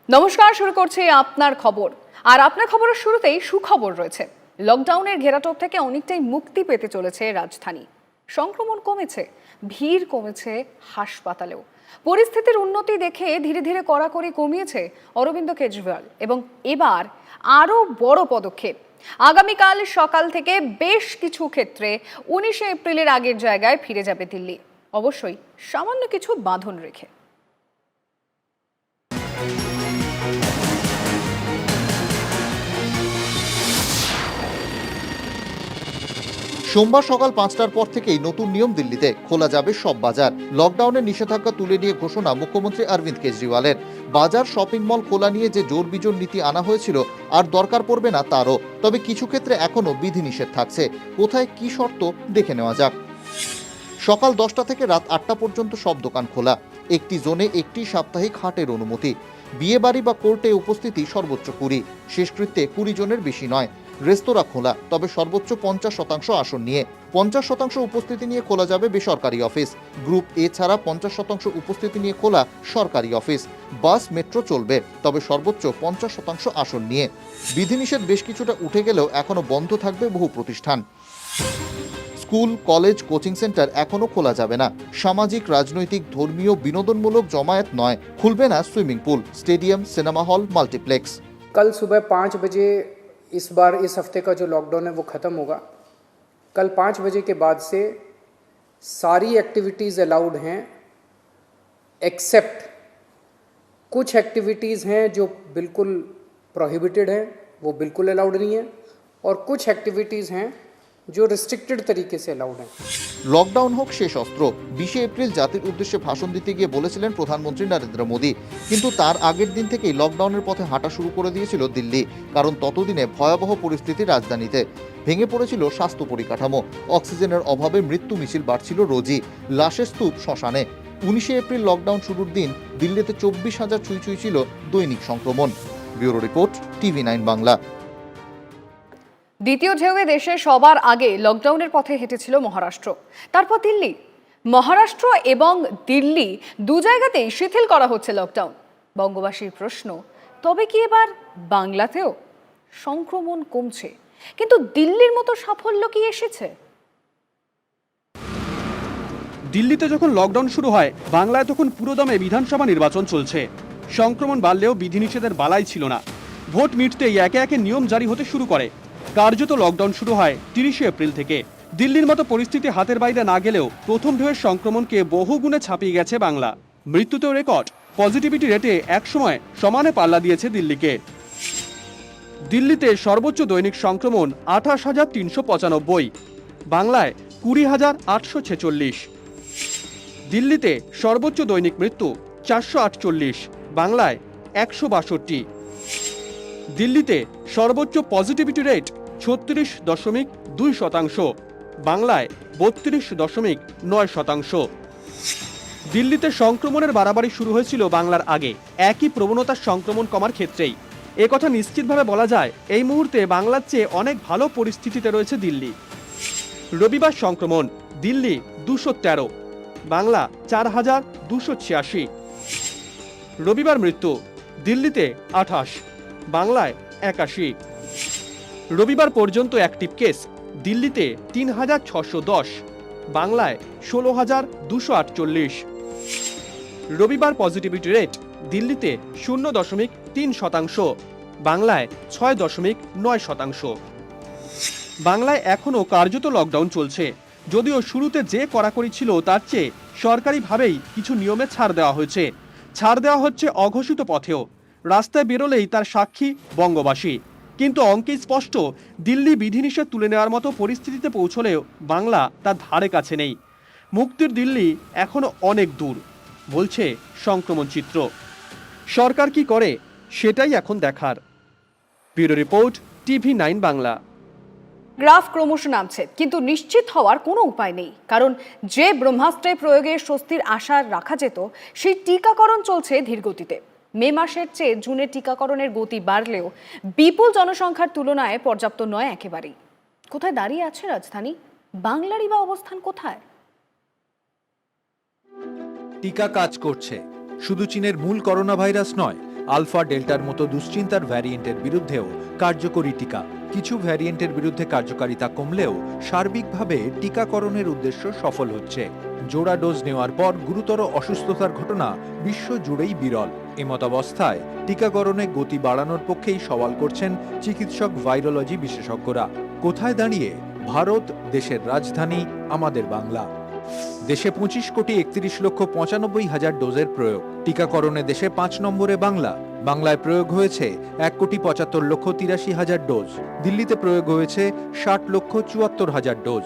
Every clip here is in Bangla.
নমস্কার, শুরু করছি আপনার খবর। আর আপনার খবরের শুরুতেই সুখবর রয়েছে। লকডাউনের ঘেরাটোপ থেকে অনেকটাই মুক্তি পেতে চলেছে রাজধানী। সংক্রমণ কমেছে, ভিড় কমেছে হাসপাতালেও। পরিস্থিতির উন্নতি দেখে ধীরে ধীরে কড়াকড়ি কমিয়েছে অরবিন্দ কেজরিওয়াল, এবং এবার আরও বড় পদক্ষেপ। আগামীকাল সকাল থেকে বেশ কিছু ক্ষেত্রে 19শে এপ্রিলের আগের জায়গায় ফিরে যাবে দিল্লি, অবশ্যই সামান্য কিছু বাঁধন রেখে। সোমবার সকাল 5টার পর থেকেই নতুন নিয়ম দিল্লিতে। খোলা যাবে সব বাজার। লকডাউনের নিষেধাজ্ঞা তুলে নিয়ে ঘোষণা মুখ্যমন্ত্রী অরবিন্দ কেজরিওয়ালের। বাজার, শপিং মল খোলা নিয়ে যে জোর বিজোর নীতি আনা হয়েছিল আর দরকার পড়বে না তারও। তবে কিছু ক্ষেত্রে এখনো বিধিনিষেধ থাকছে। কোথায় কি শর্ত দেখে নেওয়া যাক। সকাল 10টা থেকে রাত 8টা পর্যন্ত সব দোকান খোলা। একটি জোনে একটি সাপ্তাহিক হাটের অনুমতি। বিয়ে বাড়ি বা কোর্টে উপস্থিতি সর্বোচ্চ 20, শেষকৃত্যে 20 জনের বেশি নয়। রেস্তোরাঁ খোলা, তবে সর্বোচ্চ 50% আসন নিয়ে। 50% উপস্থিতি নিয়ে খোলা যাবে বেসরকারি অফিস। গ্রুপ এ ছাড়া 50% উপস্থিতি নিয়ে খোলা সরকারি অফিস। বাস, মেট্রো চলবে, তবে সর্বোচ্চ 50% আসন নিয়ে। বিধিনিষেধ বেশ কিছুটা উঠে গেলেও এখনো বন্ধ থাকবে বহু প্রতিষ্ঠান। স্কুল, কলেজ, কোচিং সেন্টার এখনো খোলা যাবে না। সামাজিক, রাজনৈতিক, ধর্মীয়, বিনোদনমূলক জমায়েত নয়। খুলবে না swimming pool, stadium, cinema hall, multiplex. कल सुबह 5 बजे इस बार इस हफ्ते का जो लॉकडाउन है वो ख़त्म होगा। कल 5 बजे के बाद से सारी एक्टिविटीज़ अलाउड हैं, एक्सेप्ट कुछ एक्टिविटीज़ हैं जो बिल्कुल प्रोहिबिटेड हैं, वो बिल्कुल अलाउड नहीं है, और कुछ एक्टिविटीज़ हैं जो रिस्ट्रिक्टेड तरीके से अलाउड हैं। লকডাউন হোক শেষ অস্ত্র। 20শে এপ্রিল জাতির উদ্দেশ্যে ভাষণ দিতে গিয়ে বলেছিলেন প্রধানমন্ত্রী নরেন্দ্র মোদী। কিন্তু তার আগের দিন থেকেই লকডাউনের পথে হাঁটা শুরু করে দিয়েছিল দিল্লি। কারণ ততদিনে ভয়াবহ পরিস্থিতি রাজধানীতে। ভেঙে পড়েছিল স্বাস্থ্য পরিকাঠামো। অক্সিজেনের অভাবে মৃত্যু মিছিল বাড়ছিল রোজই। লাশের স্তূপ শ্মশানে। 19শে এপ্রিল লকডাউন শুরুর দিন দিল্লিতে 24,000 ছুঁই ছিল দৈনিক সংক্রমণ। Bureau report, TV9 Bangla. দ্বিতীয় ঢেউয়ে দেশে সবার আগে লকডাউনের পথে হেঁটেছিল মহারাষ্ট্র, তারপর দিল্লি। মহারাষ্ট্র এবং দিল্লি দু জায়গাতেই শিথিল করা হচ্ছে লকডাউন। বঙ্গবাসীর প্রশ্ন, তবে কি এবার বাংলাতেও? সংক্রমণ কমছে, কিন্তু দিল্লির মতো সাফল্য কি এসেছে? দিল্লিতে যখন লকডাউন শুরু হয়, বাংলায় তখন পুরোদমে বিধানসভা নির্বাচন চলছে। সংক্রমণ বাড়লেও বিধিনিষেধের বালাই ছিল না। ভোট মিটতেই একে একে নিয়ম জারি হতে শুরু করে। কার্যত লকডাউন শুরু হয় 30শে এপ্রিল থেকে। দিল্লির মতো পরিস্থিতি হাতের বাইরে না গেলেও প্রথম ঢেউয়ের সংক্রমণকে বহুগুণে ছাপিয়ে গেছে বাংলা। মৃত্যুতেও রেকর্ড, পজিটিভিটি রেটে একসময় সমানে পাল্লা দিয়েছে দিল্লিকে। দিল্লিতে সর্বোচ্চ দৈনিক সংক্রমণ 28,395, বাংলায় 20,846। দিল্লিতে সর্বোচ্চ দৈনিক মৃত্যু 448, বাংলায় 162। দিল্লিতে সর্বোচ্চ পজিটিভিটি রেট 36.2%, বাংলায় 32.9%। দিল্লিতে সংক্রমণের বাড়াবাড়ি শুরু হয়েছিল বাংলার আগে, একই প্রবণতার সংক্রমণ কমার ক্ষেত্রেই। একথা নিশ্চিতভাবে বলা যায়, এই মুহূর্তে বাংলার চেয়ে অনেক ভালো পরিস্থিতিতে রয়েছে দিল্লি। রবিবার সংক্রমণ দিল্লি 213, বাংলা 4,286। রবিবার মৃত্যু দিল্লিতে 28, বাংলায় 81। রবিবার পর্যন্ত অ্যাক্টিভ কেস দিল্লিতে 3,610, বাংলায় 16,248। রবিবার পজিটিভিটি রেট দিল্লিতে 0.3%, বাংলায় 6.9%। বাংলায় এখনও কার্যত লকডাউন চলছে, যদিও শুরুতে যে কড়াকড়ি ছিল তার চেয়ে সরকারিভাবেই কিছু নিয়মে ছাড় দেওয়া হয়েছে। ছাড় দেওয়া হচ্ছে অঘোষিত পথেও। রাস্তায় বেরোলেই তার সাক্ষী বঙ্গবাসী। কিন্তু অঙ্কে স্পষ্ট, দিল্লি বিধিনিষেধ তুলে নেওয়ার মতো পরিস্থিতিতে পৌঁছলেও বাংলা তার ধারে কাছে নেই। মুক্তির দিল্লি এখনও অনেক দূর, বলছে সংক্রমণ চিত্র। সরকার কি করে সেটাই এখন দেখার। Bureau report, TV9 Bangla. Graph ক্রমশ নামছে, কিন্তু নিশ্চিত হওয়ার কোনো উপায় নেই। কারণ যে ব্রহ্মাস্ত্রে প্রয়োগে স্বস্তির আশা রাখা যেত, সেই টিকাকরণ চলছে ধীরগতিতে। মে মাসের চেয়ে জুনে টিকাকরণের গতি বাড়লেও বিপুল জনসংখ্যার তুলনায় পর্যাপ্ত নয় একেবারেই। কোথায় দাঁড়িয়ে আছে রাজধানী? বাংলারই বা অবস্থান কোথায়? টিকা কাজ করছে। শুধু চীনের মূল করোনা ভাইরাস নয়, আলফা ডেল্টার মতো দুশ্চিন্তার ভ্যারিয়েন্টের বিরুদ্ধেও কার্যকরী টিকা। কিছু ভ্যারিয়েন্টের বিরুদ্ধে কার্যকারিতা কমলেও সার্বিকভাবে টিকাকরণের উদ্দেশ্য সফল হচ্ছে। জোড়া ডোজ নেওয়ার পর গুরুতর অসুস্থতার ঘটনা বিশ্ব জুড়েই বিরল। এমতাবস্থায় টিকাকরণে গতি বাড়ানোর পক্ষেই সওয়াল করছেন চিকিৎসক ভাইরোলজি বিশেষজ্ঞরা। কোথায় দাঁড়িয়ে ভারত, দেশের রাজধানী, আমাদের বাংলা? দেশে 25,31,95,000 ডোজের প্রয়োগ। টিকাকরণে দেশে 5 নম্বরে বাংলা। বাংলায় প্রয়োগ হয়েছে 1,75,83,000 ডোজ। দিল্লিতে প্রয়োগ হয়েছে 60,74,000 ডোজ।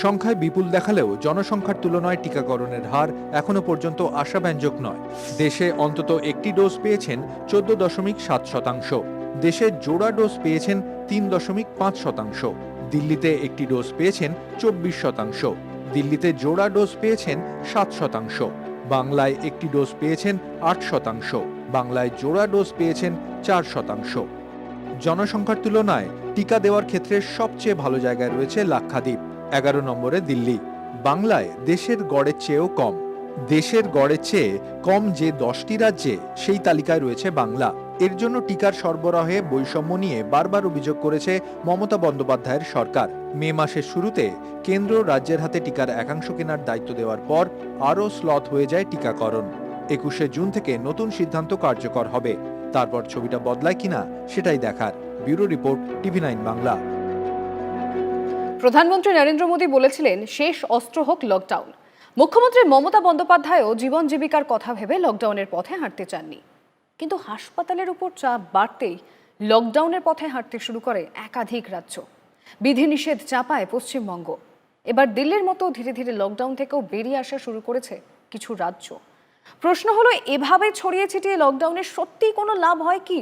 সংখ্যায় বিপুল দেখালেও জনসংখ্যার তুলনায় টিকাকরণের হার এখনো পর্যন্ত আশাব্যঞ্জক নয়। দেশে অন্তত একটি ডোজ পেয়েছেন 14.7%। দেশে জোড়া ডোজ পেয়েছেন 3.5%। দিল্লিতে একটি ডোজ পেয়েছেন 24%। দিল্লিতে জোড়া ডোজ পেয়েছেন 7%। বাংলায় একটি ডোজ পেয়েছেন 8%। বাংলায় জোড়া ডোজ পেয়েছেন 4%। জনসংখ্যার তুলনায় টিকা দেওয়ার ক্ষেত্রে সবচেয়ে ভালো জায়গায় রয়েছে লাক্ষাদ্বীপ, 11 নম্বরে দিল্লি। বাংলায় দেশের গড়ের চেয়েও কম। দেশের গড়ের চেয়ে কম যে 10টি রাজ্যে সেই তালিকায় রয়েছে বাংলা। এর জন্য টিকার সরবরাহে বৈষম্য নিয়ে বারবার অভিযোগ করেছে মমতা বন্দ্যোপাধ্যায়ের সরকার। মে মাসের শুরুতে কেন্দ্র রাজ্যের হাতে টিকার একাংশ কেনার দায়িত্ব দেওয়ার পর আরও স্লথ হয়ে যায় টিকাকরণ। 21শে জুন থেকে নতুন সিদ্ধান্ত কার্যকর হবে। তারপর ছবিটা বদলায় কিনা সেটাই দেখার। Bureau report, TV9 Bangla. প্রধানমন্ত্রী নরেন্দ্র মোদী বলেছিলেন শেষ অস্ত্র হোক লকডাউন। মুখ্যমন্ত্রী মমতা বন্দ্যোপাধ্যায়ও জীবন জীবিকার কথা ভেবে লকডাউনের পথে হাঁটতে চাননি, কিন্তু হাসপাতালের উপর চাপ বাড়তেই লকডাউনের পথে হাঁটতে শুরু করে একাধিক রাজ্য। বিধিনিষেধ চাপায় পশ্চিমবঙ্গ। এবার দিল্লির মতো ধীরে ধীরে লকডাউন থেকেও বেরিয়ে আসা শুরু করেছে কিছু রাজ্য। প্রশ্ন হলো, এভাবে ছড়িয়ে ছিটিয়ে লকডাউনের সত্যিই কোনো লাভ হয় কি?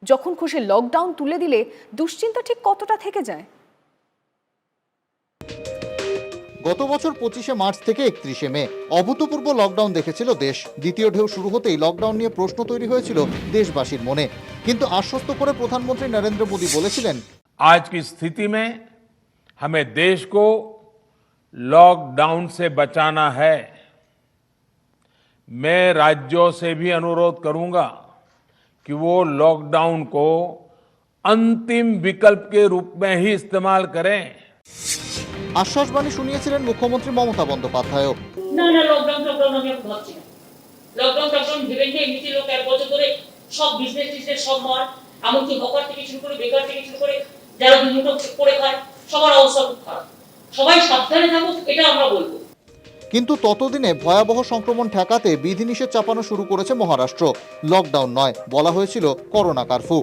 যখন খুশি লকডাউন তুলে দিলে দুশ্চিন্তা ঠিক কতটা থেকে যায়? গত বছর 25শে মার্চ থেকে 31শে মে অভূতপূর্ব লকডাউন দেখেছিল দেশ। দ্বিতীয় ঢেউ শুরু হতেই লকডাউন নিয়ে প্রশ্ন তৈরি হয়েছিল দেশবাসীর মনে, কিন্তু আশ্বস্ত করে প্রধানমন্ত্রী নরেন্দ্র মোদী বলেছিলেন, आज की स्थिति में हमें देश को लॉकडाउन से बचाना है। मैं राज्यों से भी अनुरोध करूंगा कि वो लॉकडाउन को अंतिम विकल्प के रूप में ही इस्तेमाल करें। আশ্বাসবাণী শুনিয়েছিলেন মুখ্যমন্ত্রী মমতা বন্দ্যোপাধ্যায়ও। না লকডাউন আমি ভাবছি না। লকডাউন ভেবে নিয়ে এমনিতে লোক 1 বছর ধরে সব বিজনেস সব মার, এমনকি হকার থেকে শুরু করে বেকার থেকে শুরু করে যারা বিভিন্ন করে খায় সবার অবস্থা খুব খারাপ। সবাই সাবধানে থাকুক, এটা আমরা বলবো। কিন্তু ততদিনে ভয়াবহ সংক্রমণ ঠেকাতে বিধিনিষেধ চাপানো শুরু করেছে মহারাষ্ট্র। লকডাউন নয়, বলা হয়েছিল করোনা কারফিউ।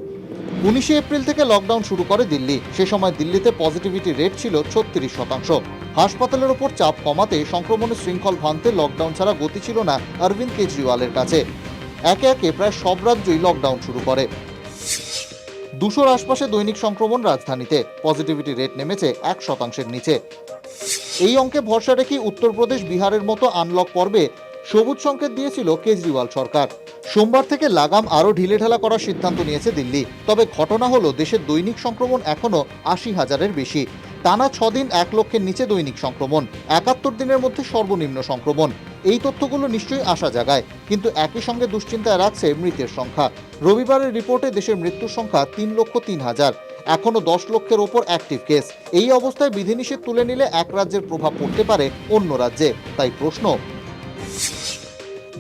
19শে এপ্রিল থেকে লকডাউন শুরু করে দিল্লি। সে সময় দিল্লিতে পজিটিভিটি রেট ছিল 36%। হাসপাতালের ওপর চাপ কমাতে সংক্রমণের শৃঙ্খল ভাঙতে লকডাউন ছাড়া গতি ছিল না অরবিন্দ কেজরিওয়ালের কাছে। একে একে প্রায় সব রাজ্যই লকডাউন শুরু করে। 200-র আশপাশে দৈনিক সংক্রমণ রাজধানীতে। পজিটিভিটি রেট নেমেছে 1%-এর নিচে। এই অঙ্কে ভরসা রেখে উত্তরপ্রদেশ, বিহারের মতো আনলক পর্বে সবুজ সংকেত দিয়েছিল কেজরিওয়াল সরকার। সোমবার থেকে লাগাম আরও ঢিলেঢালা করার সিদ্ধান্ত নিয়েছে দিল্লি। তবে ঘটনা হলো, দেশের দৈনিক সংক্রমণ এখনও 80,000-এর বেশি। টানা 6 দিন 1 লক্ষের নিচে দৈনিক সংক্রমণ, 71 দিনের মধ্যে সর্বনিম্ন সংক্রমণ। এই তথ্যগুলো নিশ্চয়ই আশা জাগায়, কিন্তু একই সঙ্গে দুশ্চিন্তায় রাখছে মৃতের সংখ্যা। রবিবারের রিপোর্টে দেশের মৃত্যুর সংখ্যা 3,03,000। এখনো 10 লক্ষের ওপর অ্যাক্টিভ কেস। এই অবস্থায় বিধিনিষেধ তুলে নিলে এক রাজ্যের প্রভাব পড়তে পারে অন্য রাজ্যে। তাই প্রশ্ন,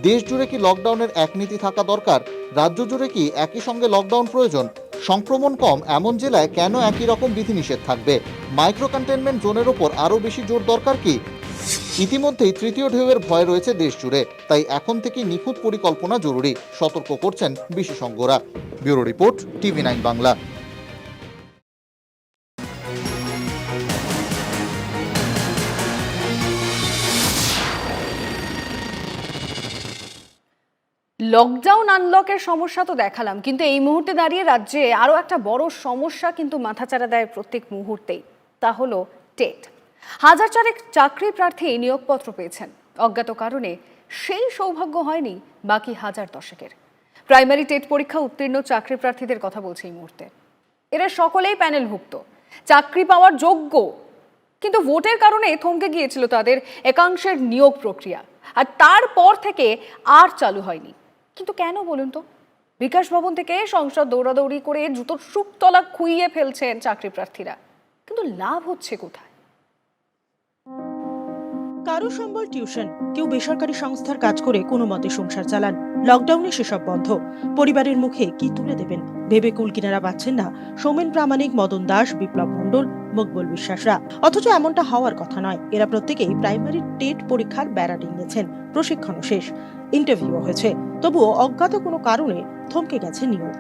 দেশ জুড়ে কি লকডাউনের এক নীতি থাকা দরকার? রাজ্য জুড়ে কি একই সঙ্গে লকডাউন প্রয়োজন? সংক্রমণ কম এমন জেলায় কেন একই রকম বিধিনিষেধ থাকবে? মাইক্রো কন্টেনমেন্ট জোনের ওপর আরও বেশি জোর দরকার কি? ইতিমধ্যেই তৃতীয় ঢেউয়ের ভয় রয়েছে দেশ জুড়ে। তাই এখন থেকেই নিখুঁত পরিকল্পনা জরুরি, সতর্ক করছেন বিশেষজ্ঞরা। Bureau report, TV9 Bangla. Lockdown আনলকের সমস্যা তো দেখালাম, কিন্তু এই মুহূর্তে দাঁড়িয়ে রাজ্যে আরও একটা বড় সমস্যা কিন্তু মাথাচাড়া দেয় প্রত্যেক মুহূর্তেই। তা হলো টেট। 1000 চাকরি প্রার্থী নিয়োগপত্র পেয়েছেন। অজ্ঞাত কারণে সেই সৌভাগ্য হয়নি বাকি 1000 প্রাইমারি টেট পরীক্ষা উত্তীর্ণ চাকরি প্রার্থীদের কথা বলছে এই মুহূর্তে। এরা সকলেই প্যানেলভুক্ত, চাকরি পাওয়ার যোগ্য, কিন্তু ভোটের কারণে থমকে গিয়েছিল তাদের একাংশের নিয়োগ প্রক্রিয়া, আর তারপর থেকে আর চালু হয়নি। কিন্তু কেন বলুন তো? বিকাশ ভবন থেকে সংসদ দৌড়াদৌড়ি করে জুতোর সুতলা খুইয়ে ফেলছেন চাকরি প্রার্থীরা, কিন্তু লাভ হচ্ছে কোথায়? কারো সম্বল টিউশন, কেউ বেসরকারি সংস্থার কাজ করে কোনো মতে সংসার চালান। লকডাউনে সেসব বন্ধ। পরিবারের মুখে কি তুলে দেবেন ভেবে কুল কিনারা পাচ্ছেন না সৌমেন প্রামাণিক, মদন দাস, বিপ্লব মণ্ডল, মকবুল বিশ্বাসরা। অথচ এমনটা হওয়ার কথা নয়। এরা প্রত্যেকেই প্রাইমারি টেট পরীক্ষার বেড়া ডিঙিয়েছেন, প্রশিক্ষণও শেষ, ইন্টারভিউ হয়েছে, তবুও অজ্ঞাত কোনো কারণে থমকে গেছে নিয়োগ।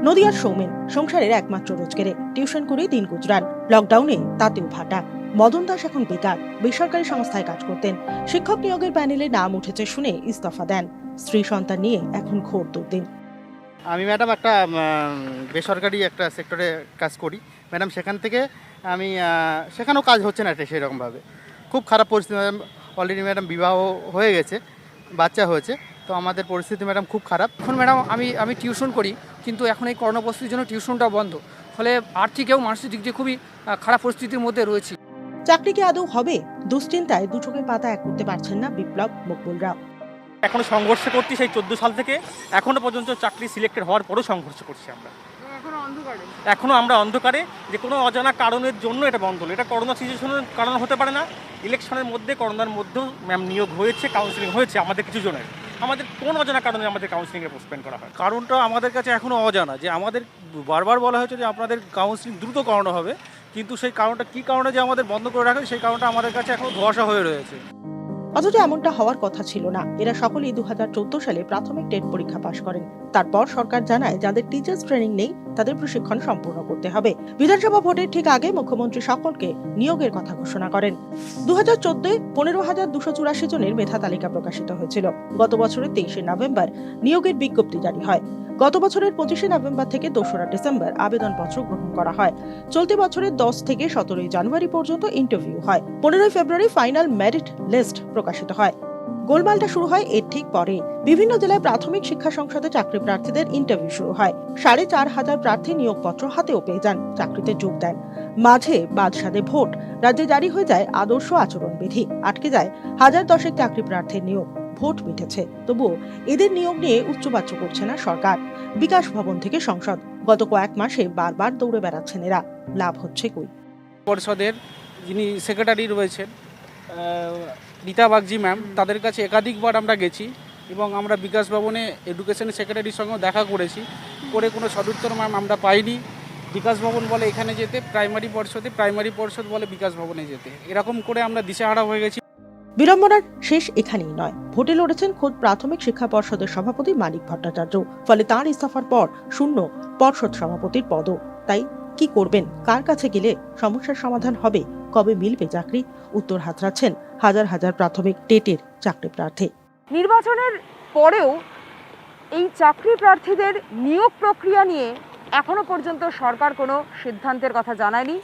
নদিয়ার সৌমেন সংসারের একমাত্র রোজগারে টিউশন করেই দিন গুজরান। লকডাউনে তাতেও ভাটা। মদন দাস এখন বেকার, বেসরকারি সংস্থায় কাজ করতেন। শিক্ষক নিয়োগের প্যানেলে নাম উঠেছে শুনে ইস্তফা দেন। স্ত্রী সন্তান নিয়ে এখন ঘোর দুর্দিন। আমি ম্যাডাম একটা বেসরকারি একটা সেক্টরে কাজ করি ম্যাডাম, সেখান থেকে আমি সেখানেও কাজ হচ্ছে না একটা সেরকমভাবে। খুব খারাপ পরিস্থিতি ম্যাডাম। অলরেডি ম্যাডাম বিবাহ হয়ে গেছে, বাচ্চা হয়েছে, তো আমাদের পরিস্থিতি ম্যাডাম খুব খারাপ। এখন ম্যাডাম আমি টিউশন করি, কিন্তু এখন এই করোনা পরিস্থিতির জন্য টিউশনটা বন্ধ, ফলে আর্থিক এবং মানসিক দিক দিয়ে খুবই খারাপ পরিস্থিতির মধ্যে রয়েছি। চাকরি কি আদৌ হবে? দুশ্চিন্তায় দু চোখের পাতা এক করতে পারছেন না বিপ্লব, মকবুলরা। এখনো সংঘর্ষ করছি সেই 14 সাল থেকে এখনো পর্যন্ত চাকরি সিলেক্টেড হওয়ার পরও সংঘর্ষ করছি আমরা। এখনো আমরা অন্ধকারে, যে কোনো অজানা কারণের জন্য এটা বন্ধ হলো। এটা করোনা সিচুয়েশনের কারণ হতে পারে না, ইলেকশনের মধ্যে, করোনার মধ্যেও ম্যাম নিয়োগ হয়েছে, কাউন্সিলিং হয়েছে আমাদের কিছু জনের। আমাদের কোন অজানা কারণে আমাদের কাউন্সিলিংয়ে পোস্টপোন করা হয়? কারণটা আমাদের কাছে এখনো অজানা। যে আমাদের বারবার বলা হয়েছে যে আপনাদের কাউন্সিলিং দ্রুত করানো হবে, কিন্তু সেই কারণটা কি কারণে যে আমাদের বন্ধ করে রাখে সেই কারণটা আমাদের কাছে এখনো ধোঁয়াশা হয়ে রয়েছে। অথচ এমনটা হওয়ার কথা ছিল না। এরা সকলেই 2014 সালে প্রাথমিক টেট পরীক্ষা পাশ করেন। তারপর সরকার জানায় যাদের টিচার্স ট্রেনিং নেই তাদের প্রশিক্ষণ সম্পূর্ণ করতে হবে। বিধানসভা ভোটের ঠিক আগে মুখ্যমন্ত্রী সকলকে নিয়োগের কথা ঘোষণা করেন। 2014 15,284 জনের মেধা তালিকা প্রকাশিত হয়েছিল। গত বছরের 23 নভেম্বর নিয়োগের বিজ্ঞপ্তি জারি হয়। গত বছরের 25 নভেম্বর থেকে 2রা ডিসেম্বর আবেদনপত্র গ্রহণ করা হয়। চলতি বছরের 10 থেকে 17 জানুয়ারি পর্যন্ত ইন্টারভিউ হয়। 15 ফেব্রুয়ারি ফাইনাল মেরিট লিস্ট প্রকাশিত হয়। গোলমালটা শুরু হয় এর ঠিক পরে। বিভিন্ন জেলায় প্রাথমিক শিক্ষা সংসদে চাকরি প্রার্থীদের ইন্টারভিউ শুরু হয়। 4,500 প্রার্থী নিয়োগপত্র হাতেও পেয়ে যান, চাকরিতে যোগ দেন। মাঝে বাদশাদে ভোট, রাজ্যে জারি হয়ে যায় আদর্শ আচরণবিধি, আটকে যায় 1010 চাকরি প্রার্থীর নিয়োগ। ভোট মিটেছে, তবুও এদের নিয়োগ নিয়ে উচ্চবাচ্য করছে না সরকার। বিকাশ ভবন থেকে সংসদ, গত কয়েক মাসে বারবার দৌড়ে বেড়াচ্ছেন এরা। লাভ হচ্ছে কই? পরিষদের যিনি সেক্রেটারি রয়েছেন রীতা বাগজি ম্যাম, তাদের কাছে একাধিকবার আমরা গেছি এবং আমরা বিকাশ ভবনে এডুকেশন সেক্রেটারির সঙ্গেও দেখা করেছি, করে কোনো সদুত্তর ম্যাম আমরা পাইনি। বিকাশ ভবন বলে এখানে যেতে, প্রাইমারি পর্ষদ বলে বিকাশ ভবনে যেতে, এরকম করে আমরা দিশেহারা হয়ে গেছি। বিড়ম্বনার শেষ এখানেই নয়। ভোটে লড়েছেন খোদ প্রাথমিক শিক্ষা পর্ষদের সভাপতি মানিক ভট্টাচার্য। ফলে তাঁর ইস্তফার পর শূন্য পর্ষদ সভাপতির পদও। তাই কি করবেন? কার কাছে গেলে সমস্যার সমাধান হবে? কবে মিলবে চাকরি? উত্তর হাতড়াচ্ছেন হাজার হাজার প্রাথমিক টেটের চাকরি প্রার্থী। নির্বাচনের পরেও এই চাকরি প্রার্থীদের নিয়োগ প্রক্রিয়া নিয়ে এখনো পর্যন্ত সরকার কোনো সিদ্ধান্তের কথা জানায়নি।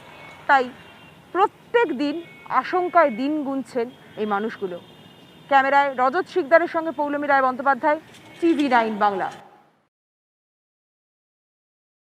তাই প্রত্যেক দিন আশঙ্কায় দিন গুনছেন এই মানুষগুলো। ক্যামেরায় রজত শিকদারের সঙ্গে পৌলমী রায় বন্দ্যোপাধ্যায়, TV9 বাংলা।